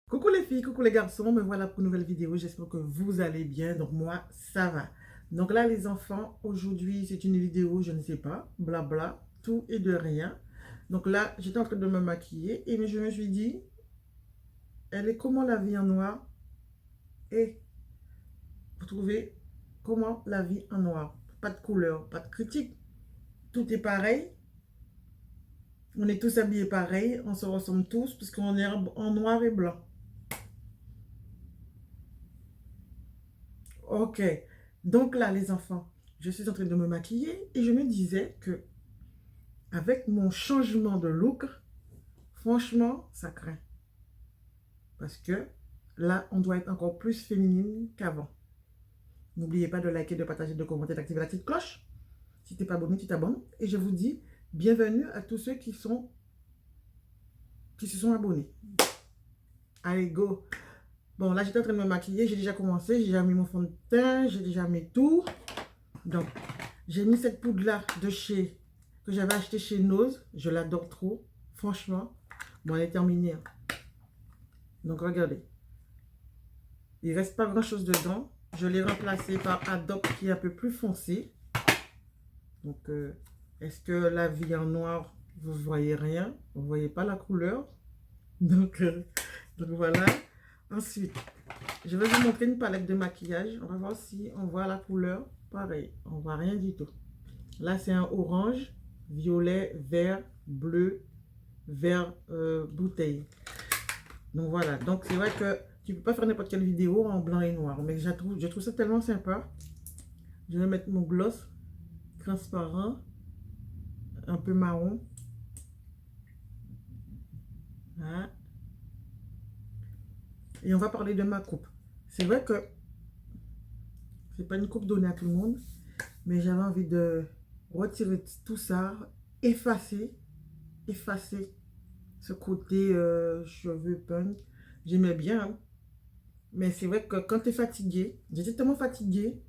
Coucou les filles, coucou les garçons, me voilà pour une nouvelle vidéo, j'espère que vous allez bien, donc moi ça va. Donc là les enfants, aujourd'hui c'est une vidéo, je ne sais pas, blabla, tout et de rien. Donc là j'étais en train de me maquiller et je me suis dit, elle est comment la vie en noir? Et vous trouvez comment la vie en noir? Pas de couleur, pas de critique, tout est pareil, on est tous habillés pareil, on se ressemble tous puisqu'on est en noir et blanc. Ok, donc là les enfants, je suis en train de me maquiller et je me disais que avec mon changement de look, franchement, ça craint. Parce que là, on doit être encore plus féminine qu'avant. N'oubliez pas de liker, de partager, de commenter, d'activer la petite cloche. Si tu n'es pas abonné, tu t'abonnes. Et je vous dis bienvenue à tous ceux qui se sont abonnés. Allez, go! Bon, là, j'étais en train de me maquiller. J'ai déjà commencé. J'ai déjà mis mon fond de teint. J'ai déjà mis tout. Donc, j'ai mis cette poudre-là que j'avais acheté chez Nose. Je l'adore trop. Franchement. Bon, elle est terminée. Hein. Donc, regardez. Il ne reste pas grand chose dedans. Je l'ai remplacé par Adobe qui est un peu plus foncé. Donc, est-ce que la vie en noir, vous ne voyez rien? Vous ne voyez pas la couleur? Donc voilà. Ensuite, je vais vous montrer une palette de maquillage. On va voir si on voit la couleur. Pareil, on ne voit rien du tout. Là, c'est un orange, violet, vert, bleu, vert bouteille. Donc voilà. Donc c'est vrai que tu ne peux pas faire n'importe quelle vidéo en blanc et noir. Mais je trouve ça tellement sympa. Je vais mettre mon gloss transparent, un peu marron. Hein? Et on va parler de ma coupe. C'est vrai que c'est pas une coupe donnée à tout le monde. Mais j'avais envie de retirer tout ça, effacer ce côté cheveux punk. J'aimais bien. Hein? Mais c'est vrai que quand tu es fatigué, j'étais tellement fatiguée.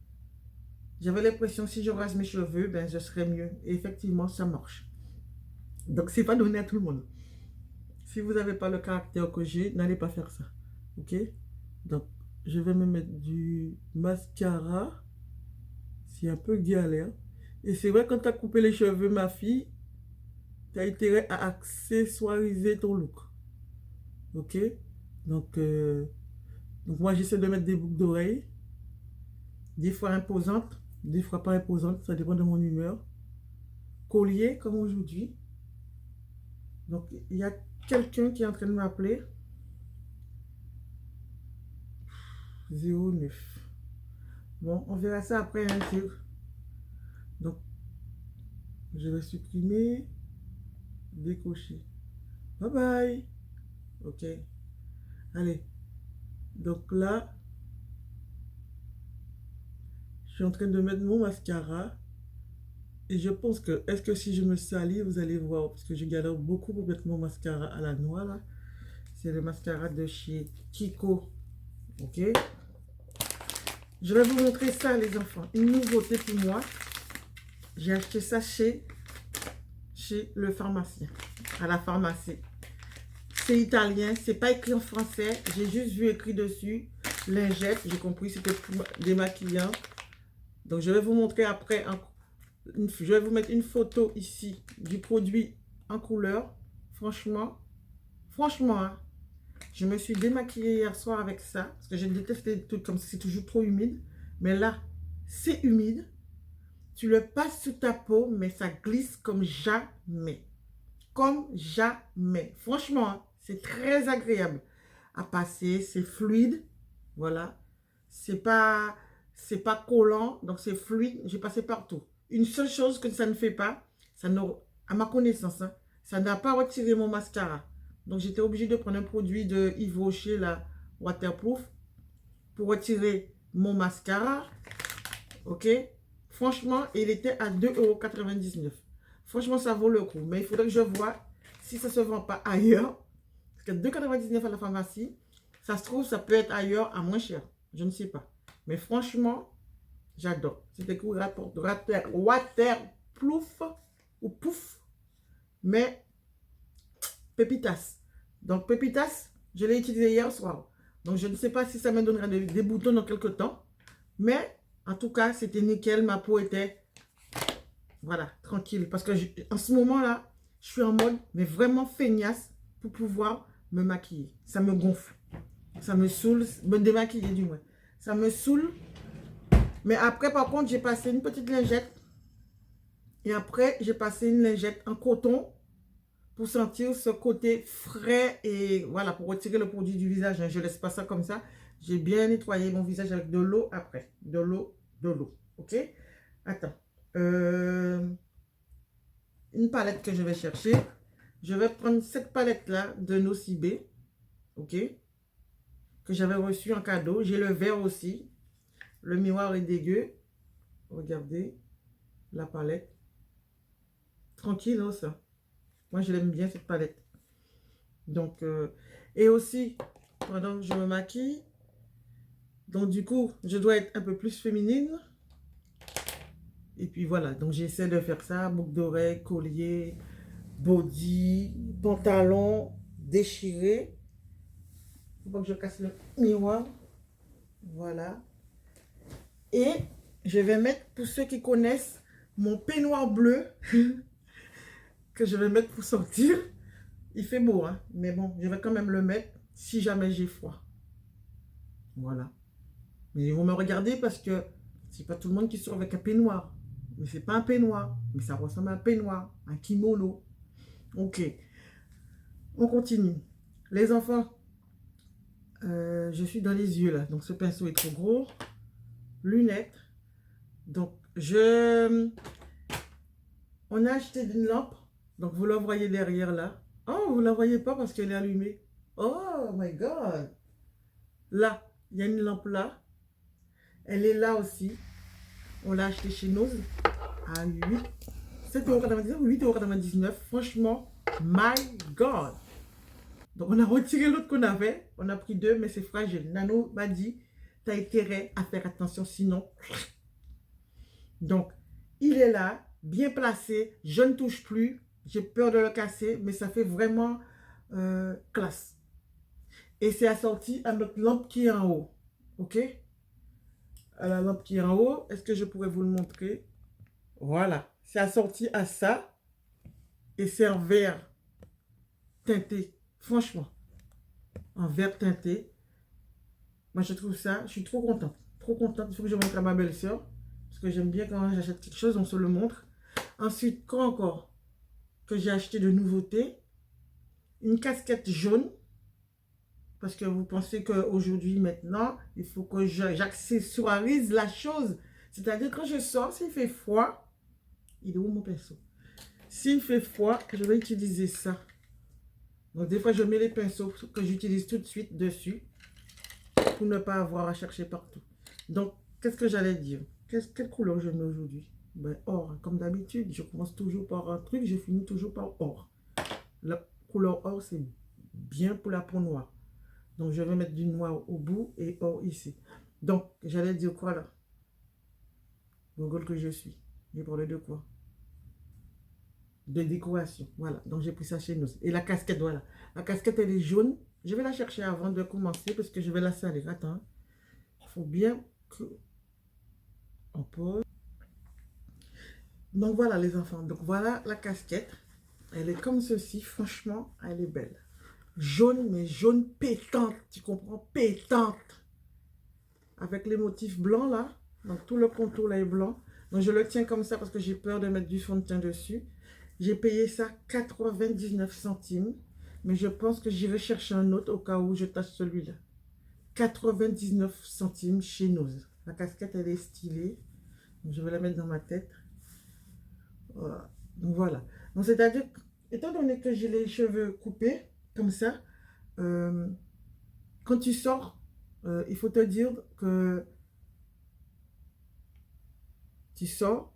J'avais l'impression que si je rase mes cheveux, ben, je serais mieux. Et effectivement, ça marche. Donc, c'est pas donné à tout le monde. Si vous n'avez pas le caractère que j'ai, n'allez pas faire ça. Ok? Donc, je vais me mettre du mascara. C'est un peu galère. Et c'est vrai, quand tu as coupé les cheveux, ma fille, tu as intérêt à accessoiriser ton look. Ok? Donc, moi, j'essaie de mettre des boucles d'oreilles. Des fois imposantes, des fois pas imposantes. Ça dépend de mon humeur. Collier, comme aujourd'hui. Donc, il y a quelqu'un qui est en train de m'appeler. 09. Bon, on verra ça après, hein, donc, je vais supprimer, décocher. Bye bye. Ok. Allez. Donc là, je suis en train de mettre mon mascara. Et je pense que, est-ce que si je me salis, vous allez voir, parce que je galère beaucoup pour mettre mon mascara à la noix, là. C'est le mascara de chez Kiko. Ok. Je vais vous montrer ça, les enfants. Une nouveauté pour moi. J'ai acheté ça chez le pharmacien, à la pharmacie. C'est italien, c'est pas écrit en français. J'ai juste vu écrit dessus lingette. J'ai compris c'était démaquillant. Donc je vais vous montrer après. Je vais vous mettre une photo ici du produit en couleur. Franchement, hein, je me suis démaquillée hier soir avec ça. Parce que je déteste les trucs comme ça, c'est toujours trop humide. Mais là, c'est humide. Tu le passes sur ta peau, mais ça glisse comme jamais. Comme jamais. Franchement, hein, c'est très agréable à passer. C'est fluide. Voilà. C'est pas collant. Donc, c'est fluide. J'ai passé partout. Une seule chose que ça ne fait pas, à ma connaissance, hein, ça n'a pas retiré mon mascara. Donc, j'étais obligée de prendre un produit de Yves Rocher, la waterproof, pour retirer mon mascara. Ok? Franchement, il était à 2,99 €. Franchement, ça vaut le coup. Mais il faudrait que je vois si ça ne se vend pas ailleurs. Parce que 2,99 € à la pharmacie, ça se trouve, ça peut être ailleurs à moins cher. Je ne sais pas. Mais franchement, j'adore. C'est écrit waterproof ou pouf. Mais pépitas. Donc, pépitas, Je l'ai utilisé hier soir. Donc, je ne sais pas si ça me donnera des boutons dans quelques temps. Mais, en tout cas, c'était nickel. Ma peau était, voilà, tranquille. Parce que en ce moment-là, je suis en mode, mais vraiment feignasse pour pouvoir me maquiller. Ça me gonfle. Ça me saoule. Me démaquiller, du moins. Ça me saoule. Mais après, par contre, j'ai passé une petite lingette. Et après, j'ai passé une lingette en coton pour sentir ce côté frais et voilà, pour retirer le produit du visage. Je ne laisse pas ça comme ça. J'ai bien nettoyé mon visage avec de l'eau après. De l'eau, de l'eau. Ok? Attends. Une palette que je vais chercher. Je vais prendre cette palette-là de Nocibé. Ok? Que j'avais reçu en cadeau. J'ai le vert aussi. Le miroir est dégueu. Regardez la palette. Tranquille, hein, ça. Moi, je l'aime bien, cette palette. Donc, et aussi, pendant que je me maquille, donc du coup, je dois être un peu plus féminine. Et puis voilà, donc j'essaie de faire ça, boucle d'oreille, collier, body, pantalon, déchiré. Faut pas que je casse le miroir. Voilà. Et je vais mettre, pour ceux qui connaissent, mon peignoir bleu que je vais mettre pour sortir. Il fait beau, hein, mais bon, je vais quand même le mettre si jamais j'ai froid. Voilà. Mais vous me regardez parce que c'est pas tout le monde qui sort avec un peignoir. Mais c'est pas un peignoir, mais ça ressemble à un peignoir, un kimono. Ok, on continue. Les enfants, je suis dans les yeux là, donc ce pinceau est trop gros. Lunettes. Donc, on a acheté une lampe, donc vous la voyez derrière là. Oh, vous la voyez pas parce qu'elle est allumée. Oh my God. Là, il y a une lampe là. Elle est là aussi. On l'a acheté chez nous à 7,99 ou 8,99 €. Franchement, my God. Donc, on a retiré l'autre qu'on avait. On a pris deux, mais c'est fragile. Nano m'a dit, tu as intérêt à faire attention, sinon. Donc, il est là, bien placé. Je ne touche plus. J'ai peur de le casser, mais ça fait vraiment classe. Et c'est assorti à notre lampe qui est en haut. OK? À la lampe qui est en haut. Est-ce que je pourrais vous le montrer? Voilà. C'est assorti à ça. Et c'est en vert teinté. Franchement. En vert teinté. Moi, je trouve ça. Je suis trop contente. Trop contente. Il faut que je montre à ma belle-sœur. Parce que j'aime bien quand j'achète quelque chose, on se le montre. Ensuite, quoi encore que j'ai acheté de nouveautés? Une casquette jaune. Parce que vous pensez qu'aujourd'hui, maintenant, il faut que j'accessoirise la chose. C'est-à-dire, quand je sors, s'il fait froid, il est où mon pinceau? S'il fait froid, je vais utiliser ça. Donc, des fois, je mets les pinceaux que j'utilise tout de suite dessus pour ne pas avoir à chercher partout. Donc, qu'est-ce que j'allais dire? Quelle couleur je mets aujourd'hui? Ben, or, comme d'habitude, je commence toujours par un truc, je finis toujours par or. La couleur or, c'est bien pour la peau noire. Donc, je vais mettre du noir au bout et or ici. Donc, j'allais dire quoi là? Google que je suis. J'ai parlé de quoi? De décoration. Voilà. Donc, j'ai pris ça chez nous. Et la casquette, voilà. La casquette, elle est jaune. Je vais la chercher avant de commencer parce que je vais la salir. Attends. Il faut bien que... On pose. Donc, voilà les enfants. Donc, voilà la casquette. Elle est comme ceci. Franchement, elle est belle. Jaune, mais jaune pétante. Tu comprends? Pétante. Avec les motifs blancs là. Donc tout le contour là est blanc. Donc je le tiens comme ça parce que j'ai peur de mettre du fond de teint dessus. J'ai payé ça 99 centimes. Mais je pense que j'irai chercher un autre au cas où je tâche celui-là. 99 centimes chez nous. La casquette elle est stylée. Donc, je vais la mettre dans ma tête. Voilà. Donc voilà. Donc c'est-à-dire, étant donné que j'ai les cheveux coupés comme ça, quand tu sors, il faut te dire que tu sors,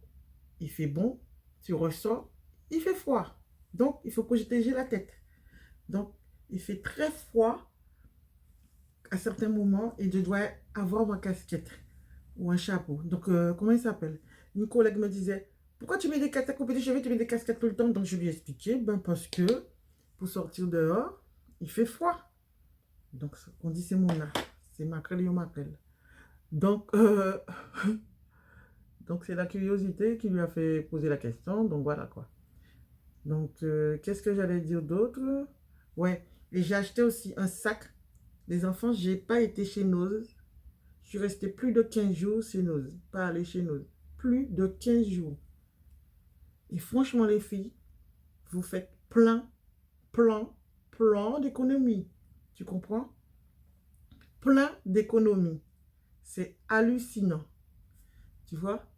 il fait bon, tu ressors, il fait froid. Donc, il faut protéger la tête. Donc, il fait très froid à certains moments et je dois avoir ma casquette ou un chapeau. Donc, comment il s'appelle? Une collègue me disait, pourquoi tu mets des casquettes, couper les cheveux, tu mets des casquettes tout le temps? Donc, je lui ai expliqué, ben parce que pour sortir dehors, il fait froid. Donc, on dit c'est mon art. C'est maquerelle et maquerelle. Donc, donc c'est la curiosité qui lui a fait poser la question. Donc, voilà quoi. Donc, qu'est-ce que j'allais dire d'autre? Ouais. Et j'ai acheté aussi un sac. Les enfants, j'ai pas été chez Noz. Je suis restée plus de 15 jours chez Noz. Pas aller chez Noz. Plus de 15 jours. Et franchement, les filles, vous faites plein d'économies. Tu comprends? Plein d'économies. C'est hallucinant. Tu vois?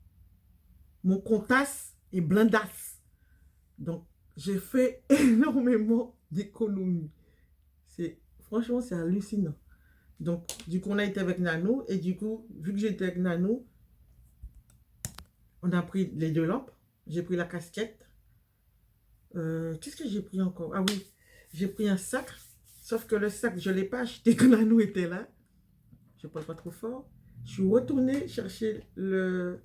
Mon comptasse est blindasse. Donc, j'ai fait énormément d'économies. Franchement, c'est hallucinant. Donc, du coup, on a été avec Nanou. Et du coup, vu que j'étais avec Nanou, on a pris les 2 lampes. J'ai pris la casquette. Qu'est-ce que j'ai pris encore? Ah oui, j'ai pris un sac. Sauf que le sac, je ne l'ai pas acheté quand Nanou était là. Je ne parle pas trop fort. Je suis retournée chercher le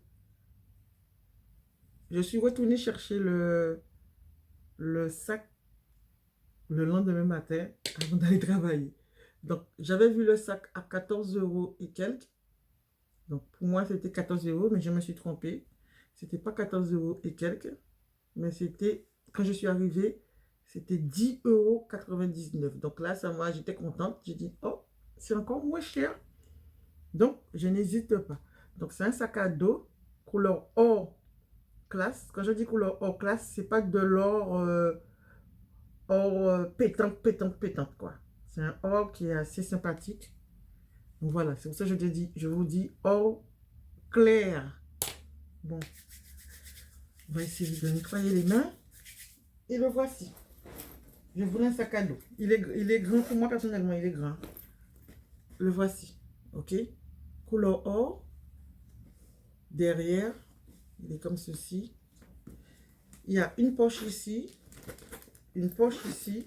sac le lendemain matin avant d'aller travailler. Donc, j'avais vu le sac à 14 euros et quelques. Donc, pour moi, c'était 14 euros, mais je me suis trompée. C'était pas 14 euros et quelques, mais c'était, quand je suis arrivée, c'était 10,99 €. Donc là, ça moi, j'étais contente. J'ai dit, oh, c'est encore moins cher. Donc, je n'hésite pas. Donc, c'est un sac à dos couleur or classe. Quand je dis couleur or classe, c'est pas de l'or pétante, quoi. C'est un or qui est assez sympathique. Donc voilà, c'est pour ça que je vous dis or clair. Bon, on va essayer de nettoyer les mains. Et le voici. Je voulais un sac à dos. Il est grand pour moi personnellement, il est grand. Le voici. Ok. Couleur or. Derrière, il est comme ceci. Il y a une poche ici. Une poche ici.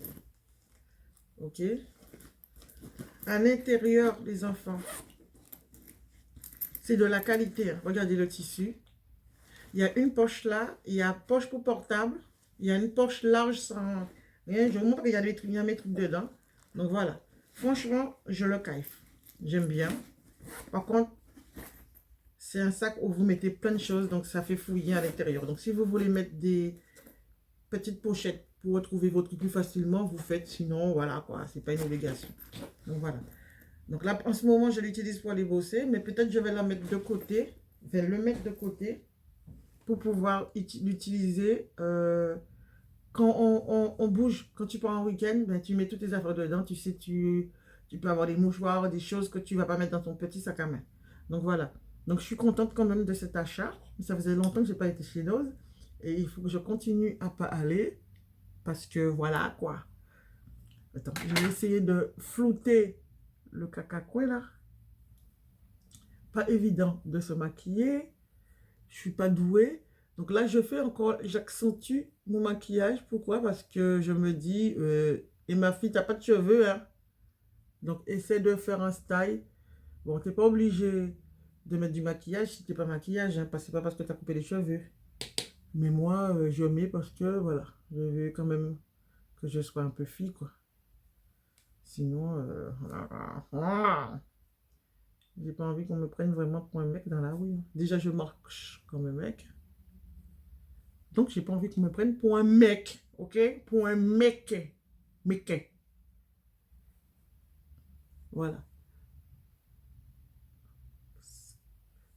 Ok. À l'intérieur, les enfants, c'est de la qualité. Regardez le tissu. Il y a une poche là. Il y a poche pour portable. Il y a une poche large sans rien. Je vous montre qu'il y a il y a mes trucs dedans. Donc voilà. Franchement, je le kiffe. J'aime bien. Par contre, c'est un sac où vous mettez plein de choses. Donc ça fait fouiller à l'intérieur. Donc si vous voulez mettre des petites pochettes pour retrouver votre truc plus facilement, vous faites. Sinon, voilà quoi. C'est pas une obligation. Donc voilà. Donc là, en ce moment, je l'utilise pour aller bosser. Mais peut-être je vais la mettre de côté. Je vais le mettre de côté pour pouvoir l'utiliser quand on bouge. Quand tu pars en week-end, ben, tu mets toutes tes affaires dedans. Tu sais, tu peux avoir des mouchoirs, des choses que tu ne vas pas mettre dans ton petit sac à main. Donc voilà. Donc je suis contente quand même de cet achat. Ça faisait longtemps que je n'ai pas été chez Lowe's. Et il faut que je continue à pas aller. Parce que voilà quoi. Attends, je vais essayer de flouter le cacahuète là. Pas évident de se maquiller. Je suis pas douée. Donc là, je fais encore, j'accentue mon maquillage. Pourquoi? Parce que je me dis, et ma fille, t'as pas de cheveux, hein? Donc, essaie de faire un style. Bon, t'es pas obligé de mettre du maquillage si t'es pas maquillage, hein, c'est pas parce que t'as coupé les cheveux. Mais moi, je mets parce que, voilà, je veux quand même que je sois un peu fille, quoi. Sinon, j'ai pas envie qu'on me prenne vraiment pour un mec dans la rue, hein. Déjà, je marche comme un mec. Donc, j'ai pas envie qu'on me prenne pour un mec, ok? Pour un mec. Mec. Voilà.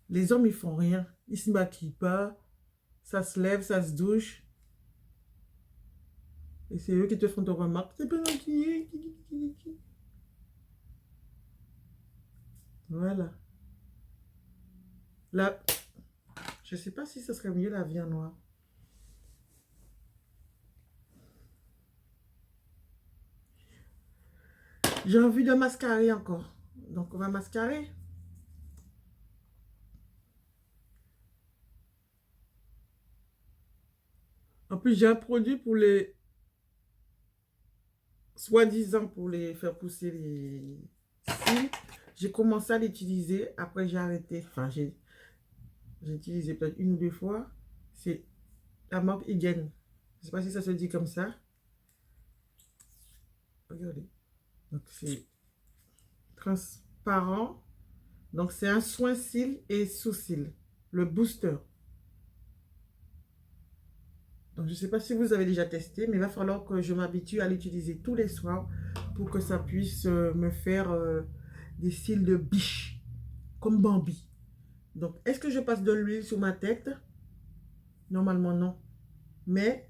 Les hommes, ils font rien. Ils se maquillent pas. Ça se lève, ça se douche. Et c'est eux qui te font ton remarque. T'es pas maquillé. Voilà. Là, je sais pas si ce serait mieux la vie en noir. J'ai envie de mascarer encore. Donc, on va mascarer. En plus, j'ai un produit pour les... Soi-disant pour les faire pousser les cils. J'ai commencé à l'utiliser. Après, j'ai arrêté. Enfin, j'ai utilisé peut-être 1 ou 2 fois. C'est la marque Igen. Je ne sais pas si ça se dit comme ça. Regardez. Donc, c'est transparent. Donc, c'est un soin cils et sous-cils. Le booster. Donc, je ne sais pas si vous avez déjà testé, mais il va falloir que je m'habitue à l'utiliser tous les soirs pour que ça puisse me faire des cils de biche, comme Bambi. Donc, est-ce que je passe de l'huile sur ma tête? Normalement, non. Mais,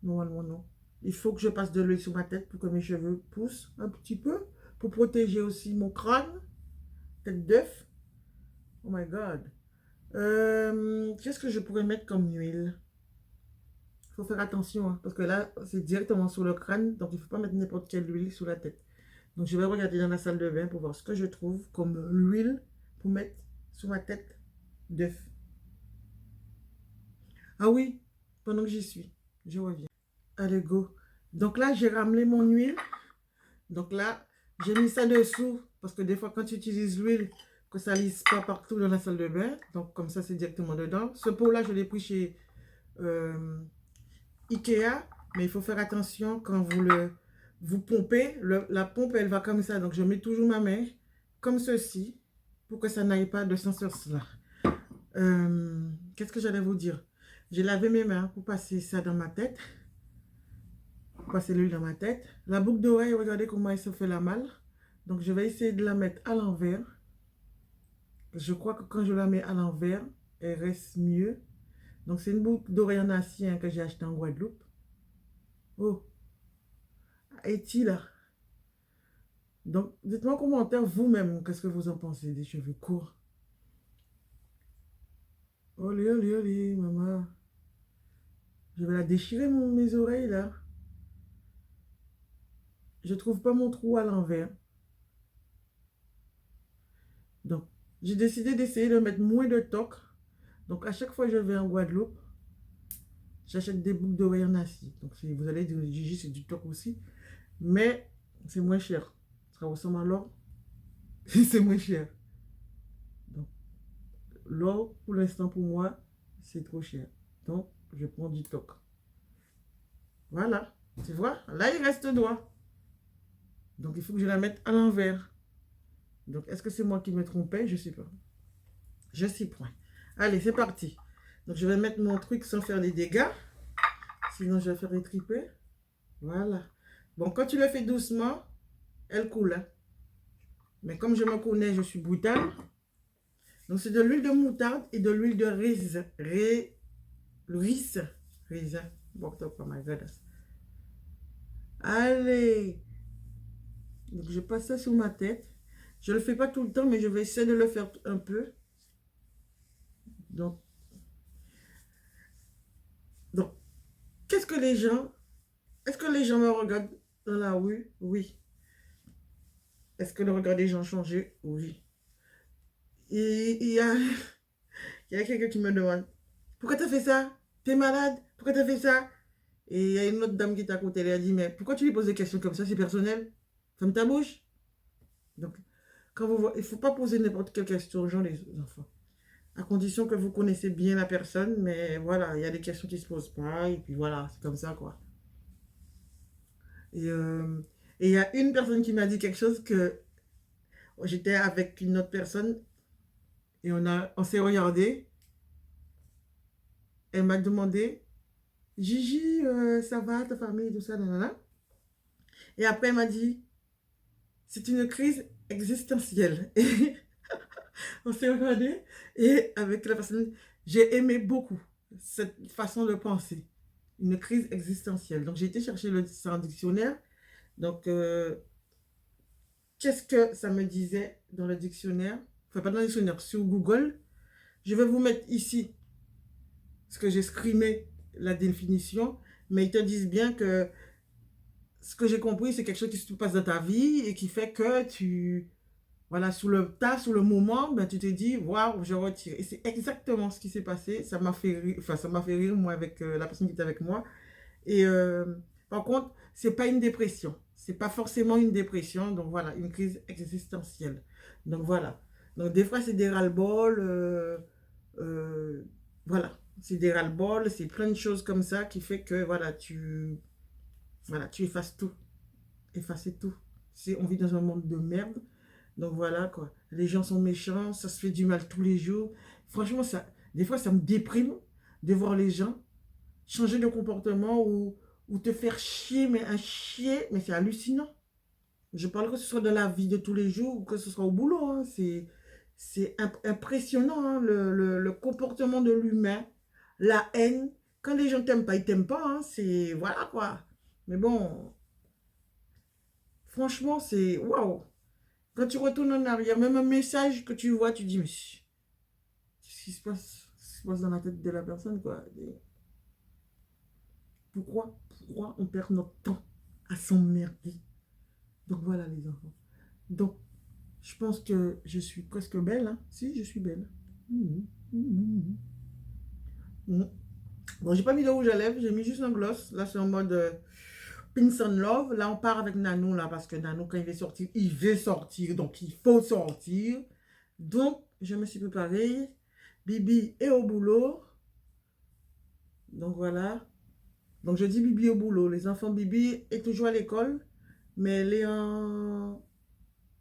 normalement, non. Il faut que je passe de l'huile sur ma tête pour que mes cheveux poussent un petit peu, pour protéger aussi mon crâne, tête d'œuf. Oh my God. Qu'est-ce que je pourrais mettre comme huile? Il faut faire attention, hein, parce que là, c'est directement sur le crâne, donc il ne faut pas mettre n'importe quelle huile sur la tête. Donc, je vais regarder dans la salle de bain pour voir ce que je trouve comme l'huile pour mettre sur ma tête d'œuf. Ah oui, pendant que j'y suis, je reviens. Allez, go. Donc là, j'ai ramené mon huile. Donc là, j'ai mis ça dessous, parce que des fois, quand tu utilises l'huile, que ça ne lisse pas partout dans la salle de bain. Donc, comme ça, c'est directement dedans. Ce pot-là, je l'ai pris chez Ikea, mais il faut faire attention quand vous pompez. La pompe, elle va comme ça. Donc, je mets toujours ma main comme ceci, pour que ça n'aille pas de ce sens-là. Qu'est-ce que j'allais vous dire? J'ai lavé mes mains pour passer ça dans ma tête. Passer l'huile dans ma tête. La boucle d'oreille, regardez comment elle se fait la malle. Donc, je vais essayer de la mettre à l'envers. Je crois que quand je la mets à l'envers, elle reste mieux. Donc, c'est une boucle d'oreille en acier hein, que j'ai acheté en Guadeloupe. Oh, est-il là? Donc, dites-moi en commentaire vous-même, qu'est-ce que vous en pensez des cheveux courts? Olé, olé, olé, maman. Je vais la déchirer, mes oreilles, là. Je trouve pas mon trou à l'envers. Donc, j'ai décidé d'essayer de mettre moins de toc. Donc, à chaque fois que je vais en Guadeloupe, j'achète des boucles d'oreilles en acier. Donc, vous allez dire, Gigi, c'est du toc aussi. Mais, c'est moins cher. Ça ressemble à l'or. C'est moins cher. Donc, l'or, pour l'instant, pour moi, c'est trop cher. Donc, je prends du toc. Voilà. Tu vois, là, il reste droit. Donc, il faut que je la mette à l'envers. Donc, est-ce que c'est moi qui me trompais? Je ne sais pas. Je sais point. Allez, c'est parti. Donc, je vais mettre mon truc sans faire des dégâts. Sinon, je vais faire des tripés. Voilà. Bon, quand tu le fais doucement, elle coule. Hein. Mais comme je me connais, je suis brutale. Donc, c'est de l'huile de moutarde et de l'huile de riz. Raisin. Bon, oh my goodness. Allez. Donc, je passe ça sur ma tête. Je ne le fais pas tout le temps, mais je vais essayer de le faire un peu. Donc qu'est-ce que les gens... Est-ce que les gens me regardent dans la rue? Oui. Est-ce que le regard des gens a changé? Oui. Et il y a, il y a quelqu'un qui me demande, pourquoi tu as fait ça? T'es malade? Pourquoi tu as fait ça? Et il y a une autre dame qui est à côté, elle a dit, mais pourquoi tu lui poses des questions comme ça? C'est personnel. Ferme ta bouche. Donc, quand vous voyez, il ne faut pas poser n'importe quelle question aux gens, les enfants. À condition que vous connaissez bien la personne, mais voilà, il y a des questions qui ne se posent pas, et puis voilà, c'est comme ça, quoi. Et il y a une personne qui m'a dit quelque chose que j'étais avec une autre personne, et on s'est regardé. Elle m'a demandé, Gigi, ça va, ta famille, tout ça, nanana. Et après, elle m'a dit, c'est une crise existentielle. Et on s'est regardé, et avec la personne, j'ai aimé beaucoup cette façon de penser. Une crise existentielle. Donc, j'ai été chercher ça en dictionnaire. Donc, qu'est-ce que ça me disait dans le dictionnaire? Enfin, pas dans le dictionnaire, sur Google. Je vais vous mettre ici ce que j'ai scrimé, la définition. Mais ils te disent bien que ce que j'ai compris, c'est quelque chose qui se passe dans ta vie et qui fait que tu... Voilà, sur le moment, ben, tu te dis, waouh, je retire. Et c'est exactement ce qui s'est passé. Ça m'a fait rire, enfin, ça m'a fait rire, moi, avec la personne qui était avec moi. Et par contre, c'est pas une dépression. C'est pas forcément une dépression. Donc voilà, une crise existentielle. Donc voilà. Donc des fois, c'est des ras-le-bol. Voilà. C'est des ras-le-bol. C'est plein de choses comme ça qui fait que voilà, tu effaces tout. Effacer tout. On vit dans un monde de merde. Donc voilà quoi. Les gens sont méchants, ça se fait du mal tous les jours. Franchement, des fois, ça me déprime de voir les gens changer de comportement ou te faire chier, mais un chier, mais c'est hallucinant. Je parle que ce soit dans la vie de tous les jours ou que ce soit au boulot. Hein. C'est impressionnant, hein, le comportement de l'humain, la haine. Quand les gens t'aiment pas, ils t'aiment pas. Hein, c'est voilà quoi. Mais bon, franchement, c'est waouh. Quand tu retournes en arrière, même un message que tu vois, tu dis, mais qu'est-ce qui se passe? Qu'est-ce qui se passe dans la tête de la personne, quoi? Pourquoi on perd notre temps à s'emmerder? Donc voilà, les enfants. Donc, je pense que je suis presque belle. Hein? Si, je suis belle. Mmh, mmh, mmh. Bon, j'ai pas mis de rouge à lèvres, j'ai mis juste un gloss. Là, c'est en mode Pince and Love. Là, on part avec Nanou, là, parce que Nanou, quand il veut sortir. Donc, il faut sortir. Donc, je me suis préparée. Bibi est au boulot. Donc, voilà. Donc, je dis Bibi au boulot. Les enfants, Bibi est toujours à l'école, mais elle est en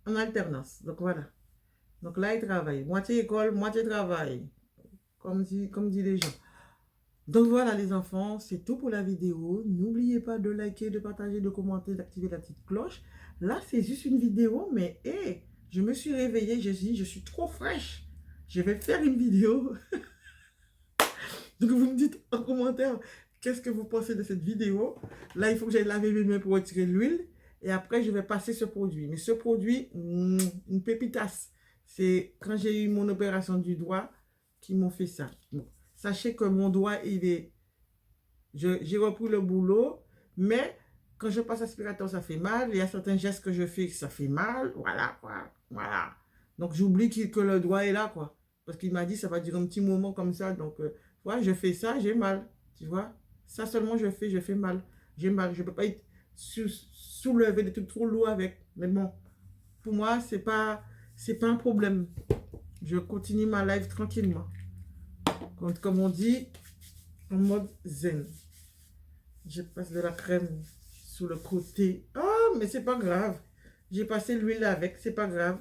alternance. Donc, voilà. Donc, là, il travaille. Moitié école, moitié travail. Comme dit les gens. Donc, voilà, les enfants. C'est tout pour la vidéo. N'oubliez pas de liker, de partager, de commenter, d'activer la petite cloche. Là, c'est juste une vidéo, mais hé, je me suis réveillée. Je dis, je suis trop fraîche. Je vais faire une vidéo. Donc, vous me dites en commentaire qu'est-ce que vous pensez de cette vidéo. Là, il faut que j'aille laver mes mains pour retirer l'huile. Et après, je vais passer ce produit. Mais ce produit, une pépitasse. C'est quand j'ai eu mon opération du doigt qui m'ont fait ça. Bon, sachez que mon doigt, j'ai repris le boulot. Mais quand je passe aspirateur, ça fait mal. Il y a certains gestes que je fais que ça fait mal. Voilà, quoi. Voilà. Donc, j'oublie que le doigt est là, quoi. Parce qu'il m'a dit, ça va durer un petit moment comme ça. Donc, ouais, je fais ça, j'ai mal. Tu vois? Ça seulement je fais mal. J'ai mal. Je ne peux pas être soulever des trucs trop lourds avec. Mais bon, pour moi, c'est pas un problème. Je continue ma life tranquillement. Comme on dit, en mode zen. Je passe de la crème sur le côté. Oh, mais c'est pas grave. J'ai passé l'huile avec, c'est pas grave.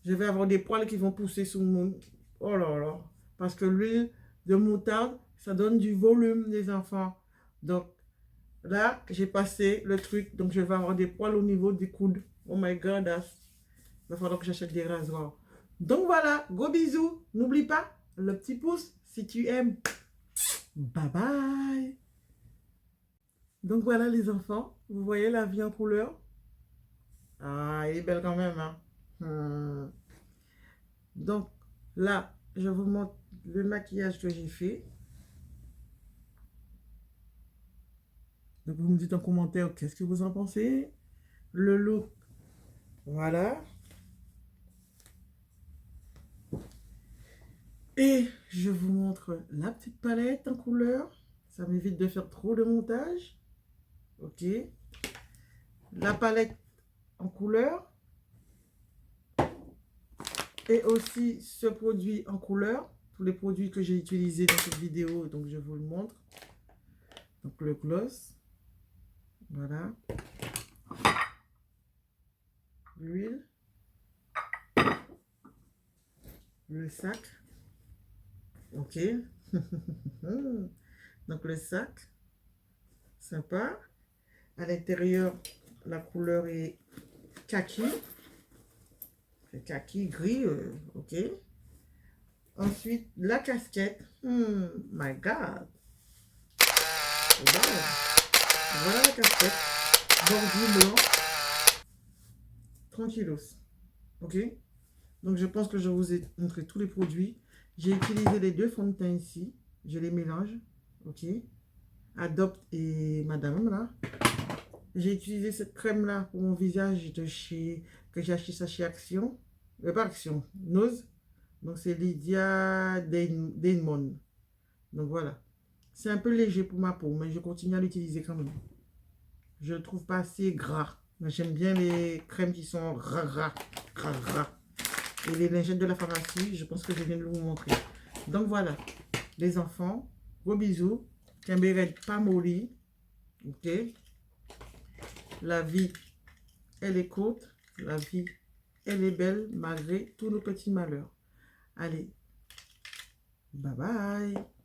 Je vais avoir des poils qui vont pousser sur mon... Oh là là. Parce que l'huile de moutarde, ça donne du volume des enfants. Donc, là, j'ai passé le truc. Donc, je vais avoir des poils au niveau du coude. Oh my God. Il va falloir que j'achète des rasoirs. Donc, voilà. Gros bisous. N'oublie pas le petit pouce si tu aimes. Bye bye. Donc, voilà les enfants. Vous voyez la vie en couleur? Ah, elle est belle quand même. Hein? Donc, là, je vous montre le maquillage que j'ai fait. Donc, vous me dites en commentaire qu'est-ce que vous en pensez. Le look, voilà. Et je vous montre la petite palette en couleur. Ça m'évite de faire trop de montage. Ok. La palette en couleur. Et aussi ce produit en couleur. Tous les produits que j'ai utilisés dans cette vidéo. Donc, je vous le montre. Donc, le gloss. Voilà. L'huile. Le sac. Ok. Donc, le sac. Sympa. À l'intérieur, la couleur est kaki. C'est kaki, gris. Ok. Ensuite, la casquette. My God. Wow. Voilà la casquette. Bordure blanc. Tranquillos. Ok. Donc, je pense que je vous ai montré tous les produits. J'ai utilisé les deux fonds de teint ici. Je les mélange. Ok. Adopte et Madame, là. J'ai utilisé cette crème-là pour mon visage que j'ai acheté ça chez Action. Pas Action, Nose. Donc, c'est Lydia Daymond. Donc, voilà. C'est un peu léger pour ma peau, mais je continue à l'utiliser quand même. Je ne le trouve pas assez gras. J'aime bien les crèmes qui sont gras. Et les lingettes de la pharmacie, je pense que je viens de vous montrer. Donc, voilà. Les enfants, gros bisous. Kimberet pas molli. Ok. La vie elle est courte, la vie, elle est belle malgré tous nos petits malheurs. Allez, bye bye.